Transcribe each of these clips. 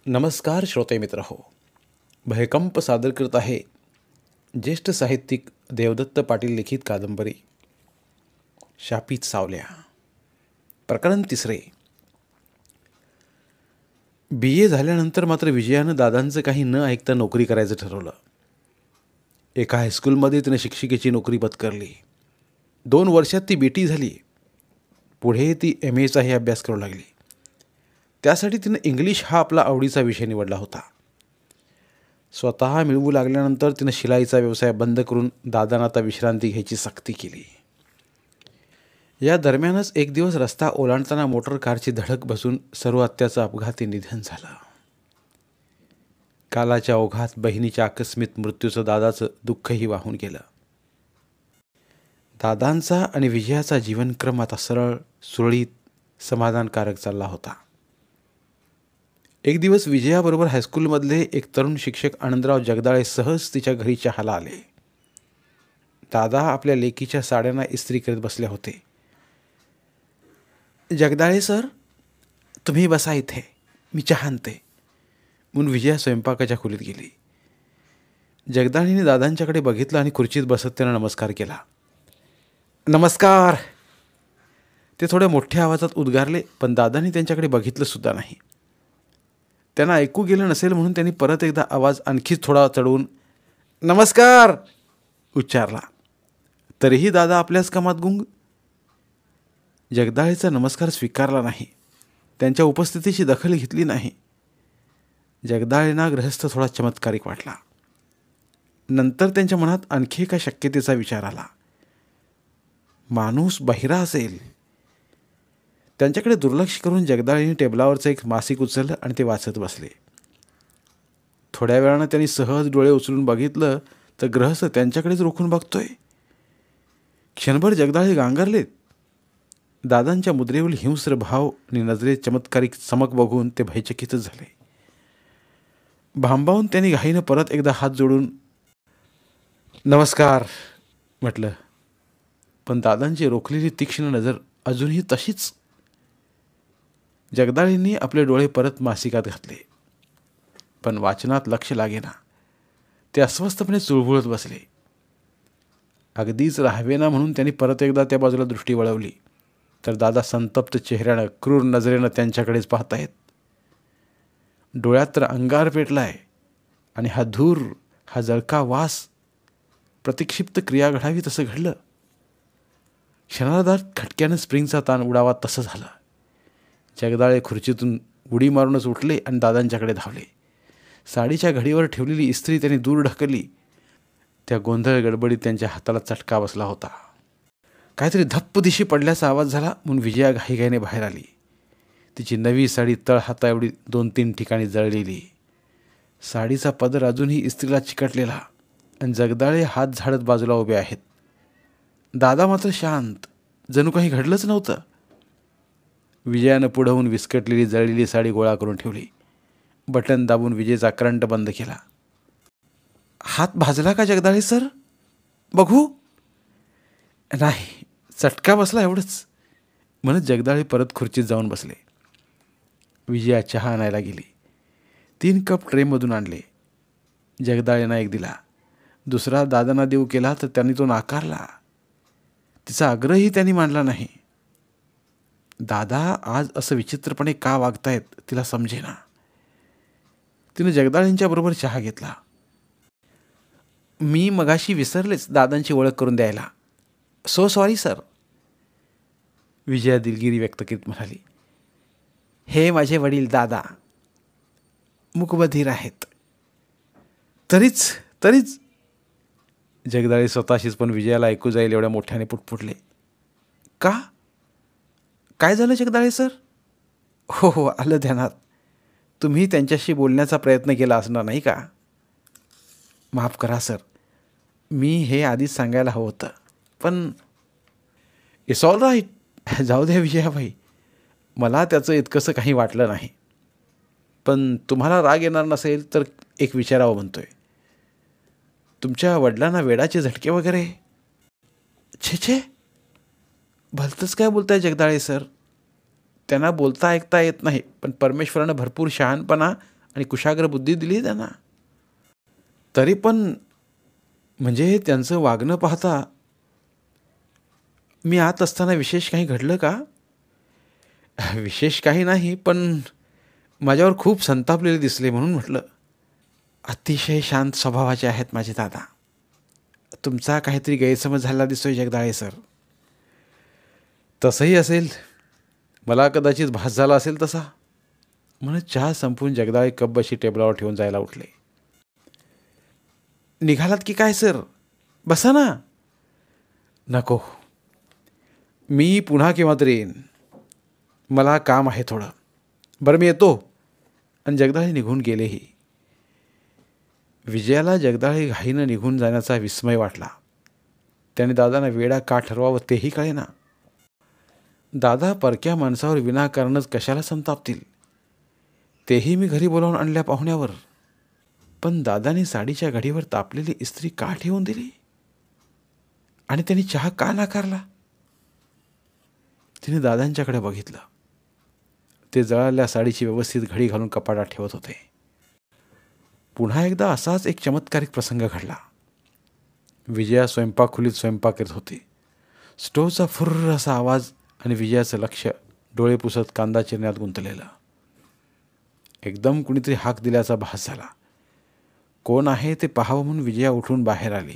नमस्कार श्रोते मित्र हो. भयकंप सादर करत आहे ज्येष्ठ साहित्यिक देवदत्त पाटील लिखित कादंबरी शापित सावल्या. प्रकरण 3. BA झाल्यानंतर मात्र विजयानं दादांचं काही न ऐकता नोकरी करायचं ठरवलं. एका हायस्कूलमध्ये तिनं शिक्षिकेची नोकरी पत्करली. 2 वर्षात ती BT झाली. पुढे ती MAचाही अभ्यास करू लागली. त्यासाठी तिनं इंग्लिश हा आपला आवडीचा विषय निवडला होता. स्वतः मिळवू लागल्यानंतर तिनं शिलाईचा व्यवसाय बंद करून दादांना आता विश्रांती घ्यायची सक्ती केली. या दरम्यानच एक दिवस रस्ता ओलांडताना मोटर कारची धडक बसून सर्व अत्याचं अपघाती निधन झालं. कालाच्या ओघात बहिणीच्या आकस्मिक मृत्यूचं दादाचं दुःखही वाहून गेलं. दादांचा आणि विजयाचा जीवनक्रम आता सरळ, सुरळीत, समाधानकारक चालला होता. एक दिवस विजयाबरोबर हायस्कूलमधले एक तरुण शिक्षक आनंदराव जगदाळे सहज तिच्या घरी चहाला आले. दादा आपल्या लेकीच्या साड्यांना इस्त्री करत बसले होते. जगदाळे सर, तुम्ही बसा इथे, मी चहा आणते, म्हणून विजया स्वयंपाकाच्या खोलीत गेली. जगदाळेने दादांच्याकडे बघितलं आणि खुर्चीत बसत त्यांना नमस्कार केला. नमस्कार, ते थोड्या मोठ्या आवाजात उद्गारले, पण दादांनी त्यांच्याकडे बघितलं सुद्धा नाही. त्यांना ऐकू गेलं नसेल म्हणून त्यांनी परत एकदा आवाज आणखीच थोडा चढवून नमस्कार उच्चारला. तरीही दादा आपल्याच कामात गुंग. जगदाळेचा नमस्कार स्वीकारला नाही. त्यांच्या उपस्थितीची दखल घेतली नाही. जगदाळेंना गृहस्थ थोडा चमत्कारिक वाटला. नंतर त्यांच्या मनात आणखी एका शक्यतेचा विचार आला. माणूस बहिरा असेल. त्यांच्याकडे दुर्लक्ष करून जगदाळेंनी टेबलावरचं एक मासिक उचललं आणि ते वाचत बसले. थोड्या वेळानं त्यांनी सहज डोळे उचलून बघितलं तर गृहस्थ त्यांच्याकडेच रोखून बघतोय. क्षणभर जगदाळे गांगरलेत. दादांच्या मुद्रेवरील हिंस्र भाव आणि नजरेत चमत्कारिक चमक बघून ते भयचकितच झाले. भांबावून त्यांनी घाईनं परत एकदा हात जोडून नमस्कार म्हटलं, पण दादांची रोखलेली तीक्ष्ण नजर अजूनही तशीच. जगदाळेंनी आपले डोळे परत मासिकात घातले, पण वाचनात लक्ष लागेना. ते अस्वस्थपणे चुळबुळत बसले. अगदीच राहावेना म्हणून त्यांनी परत एकदा त्या बाजूला दृष्टी वळवली तर दादा संतप्त चेहऱ्यानं, क्रूर नजरेनं त्यांच्याकडेच पाहतायत. डोळ्यात तर अंगार पेटलाय आणि हा धूर, हा जळका वास, प्रतिक्षिप्त क्रिया घडावी तसं घडलं. क्षणार्धात खटक्यानं स्प्रिंगचा ताण उडावा तसं झालं. जगदाळे खुर्चीतून उडी मारूनच उठले आणि दादांच्याकडे धावले. साडीच्या घडीवर ठेवलेली इस्त्री त्यांनी दूर ढकलली. त्या गोंधळ गडबडीत त्यांच्या हाताला चटका बसला होता. काहीतरी धप्प दिशी पडल्याचा आवाज झाला म्हणून विजया घाईघाईने बाहेर आली. तिची नवी साडी तळ हाता एवढी 2-3 ठिकाणी जळलेली. साडीचा पदर अजूनही इस्त्रीला चिकटलेला आणि जगदाळे हात झाडत बाजूला उभे आहेत. दादा मात्र शांत, जणू काही घडलंच नव्हतं. विजयानं पुढवून विस्कटलेली जळलेली साडी गोळा करून ठेवली. बटन दाबून विजेचा करंट बंद केला. हात भाजला का जगदाळे सर? बघू. नाही, चटका बसला एवढंच म्हणत जगदाळे परत खुर्चीत जाऊन बसले. विजया चहा आणायला गेली. 3 कप ट्रेमधून आणले. जगदाळेंना एक दिला. दुसरा दादांना देऊ केला तर त्यांनी तो नाकारला. तिचा आग्रहही त्यांनी मानला नाही. दादा आज असं विचित्रपणे का वागतायत तिला समजेना. तिने जगदाळेंच्या बरोबर चहा घेतला. मी मगाशी विसरलेच दादांची ओळख करून द्यायला. सो सॉरी सर, विजया दिलगिरी व्यक्त करीत म्हणाली. हे माझे वडील दादा मूकबधीर आहेत. तरीच जगदाळे स्वतःशीच पण विजयाला ऐकू जाईल एवढ्या मोठ्याने पुटपुटले. का? काय झालं जगदाळे सर? हो, आलं ध्यानात. तुम्ही त्यांच्याशी बोलण्याचा प्रयत्न केला असणार नाही का? माफ करा सर, मी हे आधीच सांगायला हवं होतं, पण इट्स ऑल राईट. जाऊ द्या विजयाबाई, मला त्याचं इतकंसं काही वाटलं नाही. पण तुम्हाला राग येणार नसेल तर एक विचारावं म्हणतोय. तुमच्या वडिलांना वेडाचे झटके वगैरे? छे, भलतंच काय बोलताय जगदाळे सर. त्यांना बोलता ऐकता येत नाही, पण परमेश्वरानं भरपूर शहाणपणा आणि कुशाग्र बुद्धी दिली त्यांना. तरी पण म्हणजे त्यांचं वागणं पाहता मी आत असताना विशेष काही घडलं का? विशेष काही नाही, पण माझ्यावर खूप संतापलेले दिसले म्हणून म्हटलं. अतिशय शांत स्वभावाचे आहेत माझे दादा. तुमचा काहीतरी गैरसमज झाला दिसतोय जगदाळे सर. तसंही असेल, मला कदाचित भास झाला असेल तसा. म्हणून चहा संपवून जगदाळे कप अशी टेबलावर ठेवून जायला उठले. निघालात की काय सर? बसा ना. नको, मी पुन्हा केव्हा तरी येईन. मला काम आहे थोडं. बरं मी येतो. आणि जगदाळे निघून गेलेही. विजयाला जगदाळे घाईनं निघून जाण्याचा विस्मय वाटला. त्याने दादांना वेडा का ठरवावं तेही कळेना. दादा परक्या माणसावर विनाकारणच कशाला संतापतील, तेही मी घरी बोलावून आणल्या पाहुण्यावर. पण दादाने साडीच्या घडीवर तापलेली इस्त्री का ठेवून दिली आणि त्यांनी चहा का नाकारला? तिने दादांच्याकडे बघितलं. ते जळालेल्या साडीची व्यवस्थित घडी घालून कपाटात ठेवत होते. पुन्हा एकदा असाच एक चमत्कारिक प्रसंग घडला. विजया स्वयंपाकखोलीत स्वयंपाक करत होती. स्टोव्हचा फुर्र असा आवाज आणि विजयाचं लक्ष डोळे पुसत कांदा चिरण्यात गुंतलेलं. एकदम कुणीतरी हाक दिल्याचा भास झाला. कोण आहे ते पाहावं म्हणून विजया उठून बाहेर आली,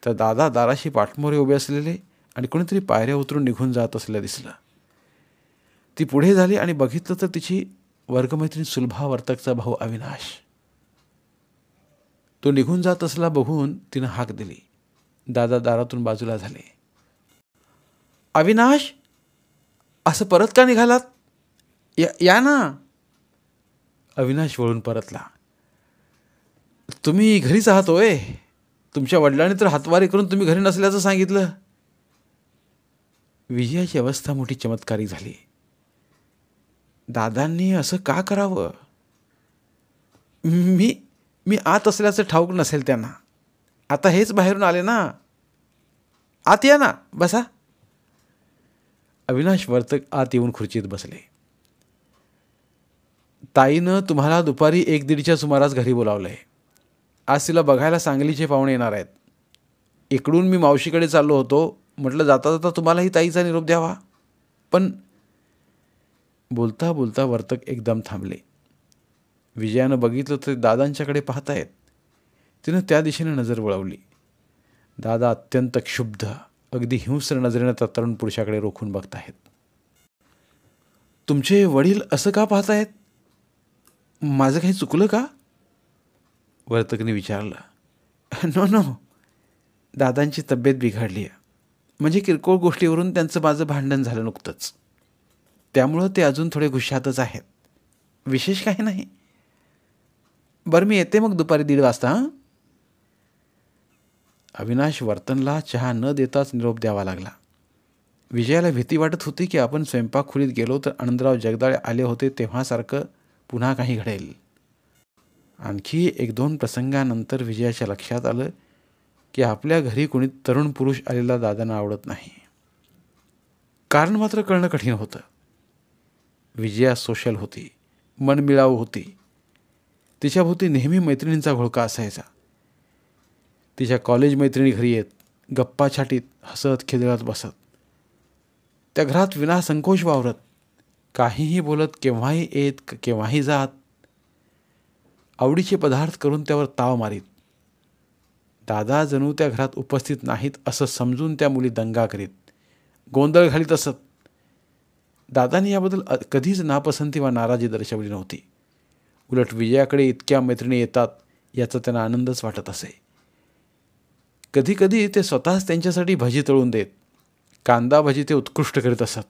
तर दादा दाराशी पाठमोरे उभे असलेले आणि कोणीतरी पायऱ्या उतरून निघून जात असलेलं दिसलं. ती पुढे झाली आणि बघितलं तर तिची वर्गमैत्रीण सुलभा वर्तकचा भाऊ अविनाश. तो निघून जात असला बघून तिनं हाक दिली. दादा दारातून बाजूला झाले. अविनाश, असं परत का निघालात? या ना. अविनाश वळून परतला. तुम्ही घरीच आहात होय? तुमच्या वडिलांनी तर हातवारी करून तुम्ही घरी नसल्याचं सांगितलं. विजयाची अवस्था मोठी चमत्कारिक झाली. दादांनी असं का करावं? मी आत असल्याचं ठाऊक नसेल त्यांना. आता हेच बाहेरून आले ना. आत या ना, बसा. अविनाश वर्तक आत येऊन खुर्चीत बसले. ताईनं तुम्हाला दुपारी 1-1:30च्या सुमारास घरी बोलावलंय. आज तिला बघायला सांगलीचे पाहुणे येणार आहेत. इकडून मी मावशीकडे चाललो होतो. म्हटलं जाता जाता तुम्हालाही ताईचा निरोप द्यावा. पण बोलता बोलता वर्तक एकदम थांबले. विजयानं बघितलं तर दादांच्याकडे पाहतायत. तिनं त्या दिशेने नजर वळवली. दादा अत्यंत क्षुब्ध, अगदी हिंस्र नजरेनं त्या तरुण पुरुषाकडे रोखून बघतायत. तुमचे वडील असं का पाहतायत? माझं काही चुकलं का? वर्तकने विचारलं. नो, दादांची तब्येत बिघडली आहे. म्हणजे किरकोळ गोष्टीवरून त्यांचं माझं भांडण झालं नुकतंच. त्यामुळं ते अजून थोडे गुशातच आहेत. विशेष काही नाही. बरं मी येते मग दुपारी 1:30 वाजता. हां. अविनाश वर्तनला चहा न देताच निरोप द्यावा लागला. विजयाला भीती वाटत होती की आपण स्वयंपाकखोलीत गेलो तर आनंदराव जगदाळे आले होते तेव्हासारखं पुन्हा काही घडेल. आणखी 1-2 प्रसंगानंतर विजयाच्या लक्षात आलं की आपल्या घरी कोणी तरुण पुरुष आलेला दादांना आवडत नाही. कारण मात्र कळणं कठीण होतं. विजया सोशल होती, मनमिळाऊ होती. तिच्याभोवती नेहमी मैत्रिणींचा घोळका असायचा. तिच्या कॉलेज मैत्रिणी घरी येत, गप्पा छाटीत, हसत खिदळत बसत. त्या घरात विनासंकोच वावरत, काहीही बोलत, केव्हाही येत केव्हाही जात. आवडीचे पदार्थ करून त्यावर ताव मारीत. दादा जणू त्या घरात उपस्थित नाहीत असं समजून त्या मुली दंगा करीत, गोंधळ घालीत असत. दादाने याबद्दल कधीच नापसंती वा नाराजी दर्शवली नव्हती. उलट विजयाकडे इतक्या मैत्रिणी येतात याचा त्यांना आनंदच वाटत असे. कधीकधी ते स्वतःच त्यांच्यासाठी भजी तळून देत. कांदा भजी ते उत्कृष्ट करीत असत.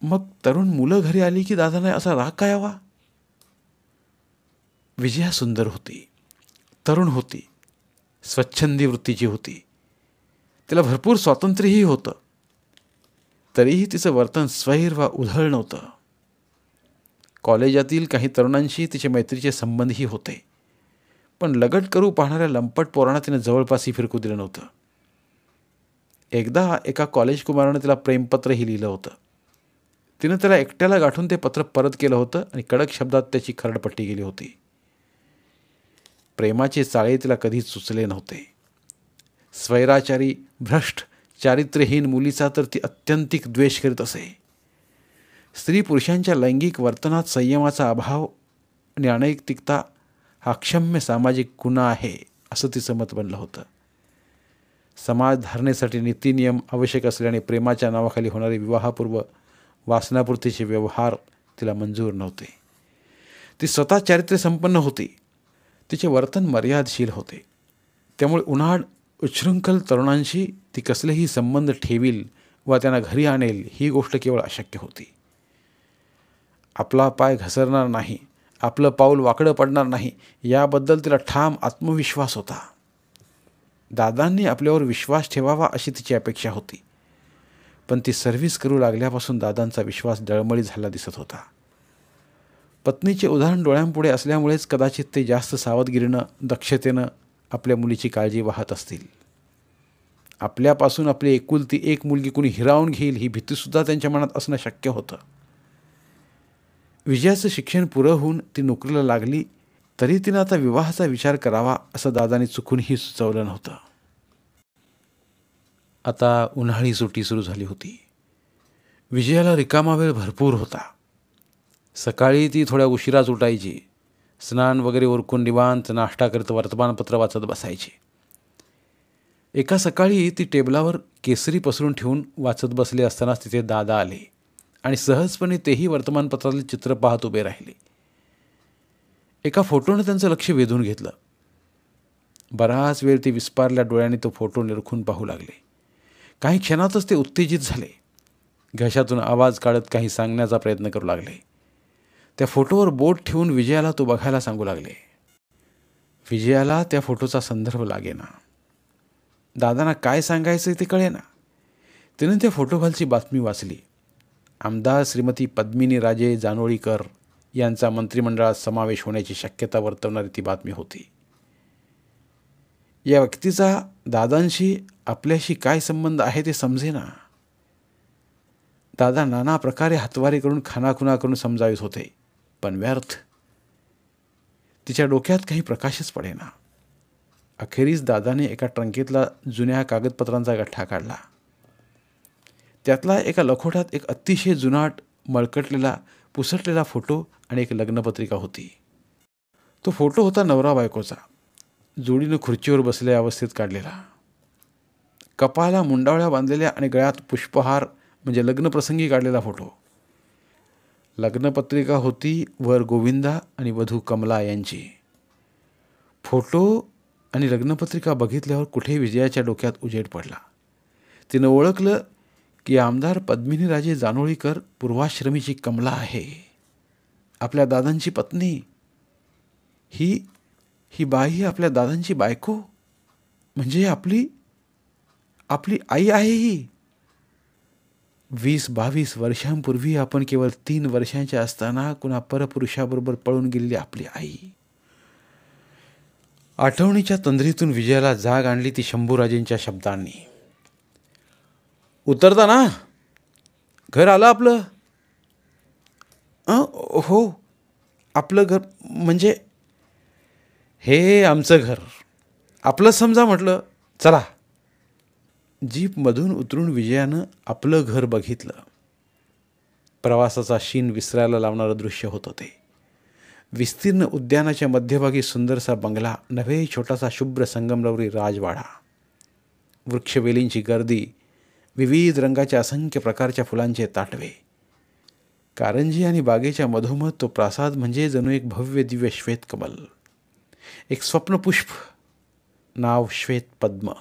मग तरुण मुलं घरी आली की दादांना असा राग काय हवा? विजया सुंदर होती, तरुण होती, स्वच्छंदी वृत्तीची होती. तिला भरपूर स्वातंत्र्यही होतं. तरीही तिचं वर्तन स्वैर वा उधळ नव्हतं. कॉलेजातील काही तरुणांशी तिचे मैत्रीचे संबंधही होते. पण लगट करू पाहणाऱ्या लंपट पोरांना तिनं जवळपासही फिरकू दिलं नव्हतं. एकदा एका कॉलेज कुमारानं तिला प्रेमपत्रही लिहिलं होतं. तिनं त्याला एकट्याला गाठून ते पत्र परत केलं होतं आणि कडक शब्दात त्याची खरडपट्टी केली होती. प्रेमाचे चाळे तिला कधीच सुचले नव्हते. स्वैराचारी, भ्रष्ट, चारित्र्यहीन मुलीचा तर ती अत्यंतिक द्वेष करीत असे. स्त्री पुरुषांच्या लैंगिक वर्तनात संयमाचा अभाव आणि अनैतिकता हा क्षम्य सामाजिक गुन्हा आहे असं तिचं मत बनलं होतं. समाज धारणेसाठी नीतिनियम आवश्यक असल्याने प्रेमाच्या नावाखाली होणारे विवाहपूर्व वासनापूर्तीचे व्यवहार तिला मंजूर नव्हते. ती स्वतः चारित्र्यसंपन्न होती. तिचे वर्तन मर्यादशील होते. त्यामुळे उन्हाळ उच्छृंखल तरुणांशी ती कसलेही संबंध ठेवील वा त्यांना घरी आणेल ही गोष्ट केवळ अशक्य होती. आपला पाय घसरणार नाही, आपलं पाऊल वाकडं पडणार नाही याबद्दल तिला ठाम आत्मविश्वास होता. दादांनी आपल्यावर विश्वास ठेवावा अशी तिची अपेक्षा होती. पण ती सर्व्हिस करू लागल्यापासून दादांचा विश्वास डळमळी झाला दिसत होता. पत्नीचे उदाहरण डोळ्यांपुढे असल्यामुळेच कदाचित ते जास्त सावधगिरीनं, दक्षतेनं आपल्या मुलीची काळजी वाहत असतील. आपल्यापासून आपली एकुलती एक मुलगी कुणी हिरावून घेईल ही भीतीसुद्धा त्यांच्या मनात असणं शक्य होतं. विजयाचं शिक्षण पुरं होऊन ती नोकरीला लागली तरी तिनं आता विवाहाचा विचार करावा असं दादांनी चुकूनही सुचवलं नव्हतं. आता उन्हाळी सुट्टी सुरू झाली होती. विजयाला रिकामा वेळ भरपूर होता. सकाळी ती थोड्या उशिराच उठायची. स्नान वगैरे उरकून निवांत नाश्ता करत वर्तमानपत्र वाचत बसायची. एका सकाळी ती टेबलावर केसरी पसरून ठेवून वाचत बसले असतानाच तिथे दादा आले आणि सहजपणे तेही वर्तमानपत्रातले चित्र पाहत उभे राहिले. एका फोटोने त्यांचं लक्ष वेधून घेतलं. बराच वेळ ते विस्पारल्या डोळ्यांनी तो फोटो निरखून पाहू लागले. काही क्षणातच ते उत्तेजित झाले. घशातून आवाज काढत काही सांगण्याचा प्रयत्न करू लागले. त्या फोटोवर बोट ठेवून विजयाला तो बघायला सांगू लागले. विजयाला त्या फोटोचा संदर्भ लागेना. दादांना काय सांगायचं ते कळेना. तिने त्या फोटोखालची बातमी वाचली. आमदार श्रीमती पद्मिनी राजे जानोळीकर यांचा मंत्रिमंडळात समावेश होण्याची शक्यता वर्तवणारी ती बातमी होती. या व्यक्तीचा दादांशी आपल्याशी काय संबंध आहे ते समजेना. दादा नाना प्रकारे हातवारे करून खानाखुणा करून समजावीत होते, पण व्यर्थ. तिच्या डोक्यात काही प्रकाशच पडेना. अखेरीस दादाने एका ट्रंकेतला जुन्या कागदपत्रांचा गठ्ठा काढला. त्यातला एका लखोट्यात एक अतिशय जुनाट, मळकटलेला, पुसटलेला फोटो आणि एक लग्नपत्रिका होती. तो फोटो होता नवरा बायकोचा, जोडीनं खुर्चीवर बसलेल्या अवस्थेत काढलेला. कपाळाला मुंडावळ्या बांधलेल्या आणि गळ्यात पुष्पहार म्हणजे लग्नप्रसंगी काढलेला फोटो. लग्नपत्रिका होती वर गोविंदा आणि वधू कमला यांची. फोटो आणि लग्नपत्रिका बघितल्यावर कुठे विजयाच्या डोक्यात उजेड पडला. तिनं ओळखलं की आमदार पद्मिनी राजे जानोळीकर पूर्वाश्रमीची कमला आहे, आपल्या दादांची पत्नी. ही बाई आपल्या दादांची बायको, म्हणजे आपली आई आहे ही. 20-22 वर्षांपूर्वी आपण केवळ 3 वर्षांचे असताना कुणा परपुरुषाबरोबर पळून गेलेली आपली आई. आठवणीच्या तंद्रीतून विजयाला जाग आणली ती शंभूराजेंच्या शब्दांनी. उतरता ना, घर आलं आपलं? हो, आपलं घर म्हणजे हे आमचं घर, आपलं समजा म्हटलं. चला. जीपमधून उतरून विजयानं आपलं घर बघितलं. प्रवासाचा शीण विसरायला लावणारं दृश्य होतं ते. विस्तीर्ण उद्यानाच्या मध्यभागी सुंदरसा बंगला, नव्हे छोटासा शुभ्र संगमरवरी राजवाडा, वृक्षवेलींची गर्दी, विविध रंगाच्या असंख्य प्रकारच्या फुलांचे ताटवे, कारंजी आणि बागेच्या मधोमध तो प्रासाद म्हणजे जणू एक भव्य दिव्य श्वेत कमल, एक स्वप्नपुष्प, नाव श्वेत पद्म.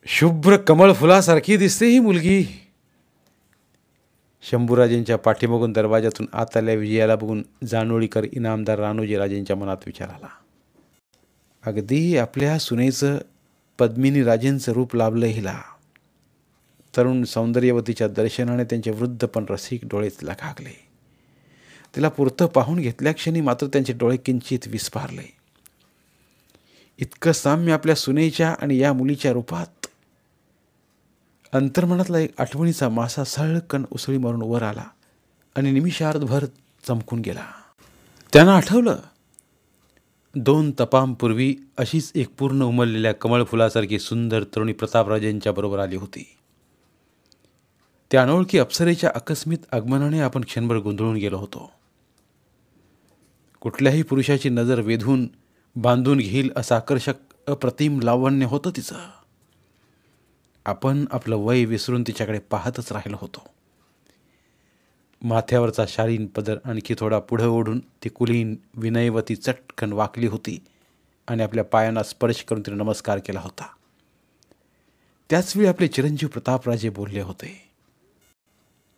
शुभ्र कमळ फुलासारखी दिसते ही मुलगी. शंभूराजेंच्या पाठीमागून दरवाजातून आत आल्या विजयाला बघून जानोळीकर इनामदार रानोजी राजेंच्या मनात विचार आला. अगदी आपल्या सुनेचं पद्मिनी राजेंचं रूप लाभलं हिला. तरुण सौंदर्यवतीच्या दर्शनाने त्यांचे वृद्ध पण रसिक डोळे तिला घागले. तिला पुरतं पाहून घेतल्या क्षणी मात्र त्यांचे डोळे किंचित विस्फारले. इतकं साम्य आपल्या सुनेच्या आणि या मुलीच्या रूपात. अंतर्मनातला एक आठवणीचा मासा सळकन उसळी मारून वर आला आणि निमिषार्धभर चमकून गेला. त्यांना आठवलं 2 तपांपूर्वी अशीच एक पूर्ण उमललेल्या कमळ फुलासारखी सुंदर तरुणी प्रतापराजेंच्या बरोबर आली होती. त्या अनोळखी अप्सरेच्या आकस्मित आगमनाने आपण क्षणभर गोंधळून गेलो होतो. कुठल्याही पुरुषाची नजर वेधून बांधून घेईल असं आकर्षक अप्रतिम लावण्य होतं तिचं. आपण आपलं वय विसरून तिच्याकडे पाहतच राहिलो होतो. माथ्यावरचा शालीन पदर आणखी थोडा पुढं ओढून ती कुलीन विनयवती चटकन वाकली होती आणि आपल्या पायांना स्पर्श करून तिने नमस्कार केला होता. त्याचवेळी आपले चिरंजीव प्रतापराजे बोलले होते,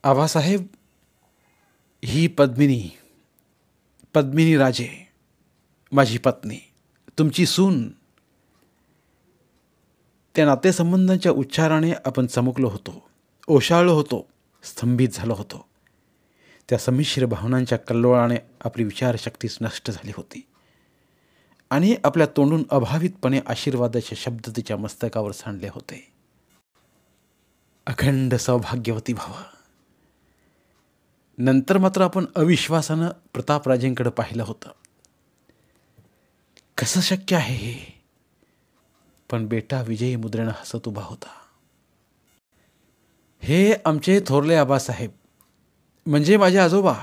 आबासाहेब, ही पद्मिनी राजे, माझी पत्नी, तुमची सून. त्या नातेसंबंधांच्या उच्चाराने आपण चमकलो होतो, ओशाळलो होतो, स्तंभित झालो होतो. त्या संमिश्र भावनांच्या कल्लोळाने आपली विचारशक्तीच नष्ट झाली होती आणि आपल्या तोंडून अभावितपणे आशीर्वादाचे शब्द तिच्या मस्तकावर सांडले होते. अखंड सौभाग्यवती भव. नंतर मात्र आपण अविश्वासानं प्रतापराजेंकडे पाहिलं होतं. कसं शक्य आहे हे? पण बेटा विजयी मुद्रेनं हसत उभा होता. हे आमचे थोरले आबासाहेब, म्हणजे माझे आजोबा.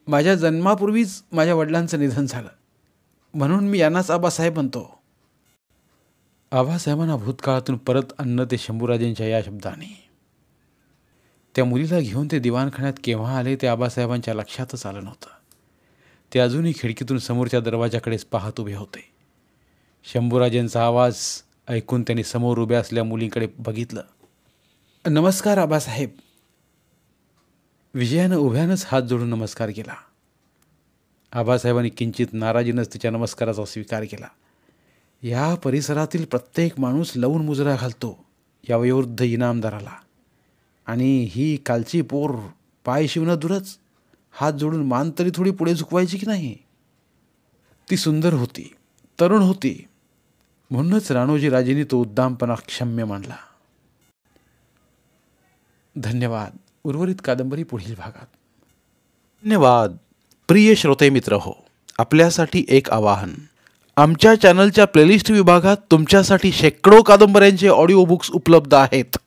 माझ्या जन्मापूर्वीच माझ्या वडिलांचं निधन झालं, म्हणून मी यांनाच आबासाहेब म्हणतो. आबासाहेबांना भूतकाळातून परत आणणं ते शंभूराजेंच्या या शब्दाने. त्या मुलीला घेऊन ते दिवाणखान्यात केव्हा आले ते आबासाहेबांच्या लक्षातच आलं नव्हतं. ते अजूनही खिडकीतून समोरच्या दरवाजाकडेच पाहत उभे होते. शंभूराजेंचा आवाज ऐकून त्यांनी समोर उभ्या असलेल्या मुलींकडे बघितलं. नमस्कार आबासाहेब. विजयानं उभ्यानंच हात जोडून नमस्कार केला. आबासाहेबांनी किंचित नाराजीनंच तिच्या नमस्काराचा स्वीकार केला. या परिसरातील प्रत्येक माणूस लवून मुजरा घालतो या वयोवृद्ध इनामदाराला, आणि ही कालची पोर पाय शिवणं दूरच, हात जोडून मान तरी थोडी पुढे झुकवायची की नाही. ती सुंदर होती, तरुण होती, म्हणूनच राणोजी राजेंनी तो उद्दामपणा क्षम्य मानला. धन्यवाद. उर्वरित कादंबरी पुढील भागात. धन्यवाद. प्रिय श्रोते मित्र हो, आपल्यासाठी एक आवाहन. आमच्या चॅनलच्या प्लेलिस्ट विभागात तुमच्यासाठी शेकडो कादंबऱ्यांचे ऑडिओ बुक्स उपलब्ध आहेत.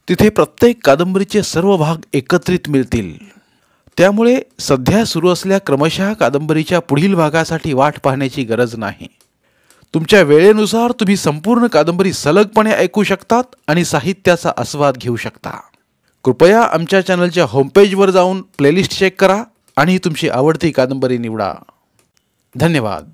तिथे प्रत्येक कादंबरीचे सर्व भाग एकत्रित मिळतील. त्यामुळे सध्या सुरू असलेल्या क्रमशः कादंबरीच्या पुढील भागासाठी वाट पाहण्याची गरज नाही. तुमच्या वेळेनुसार तुम्ही संपूर्ण कादंबरी सलगपणे ऐकू शकतात आणि साहित्याचा आस्वाद घेऊ शकता. कृपया आमच्या चॅनलच्या होमपेजवर जाऊन प्लेलिस्ट चेक करा आणि तुमची आवडती कादंबरी निवडा. धन्यवाद.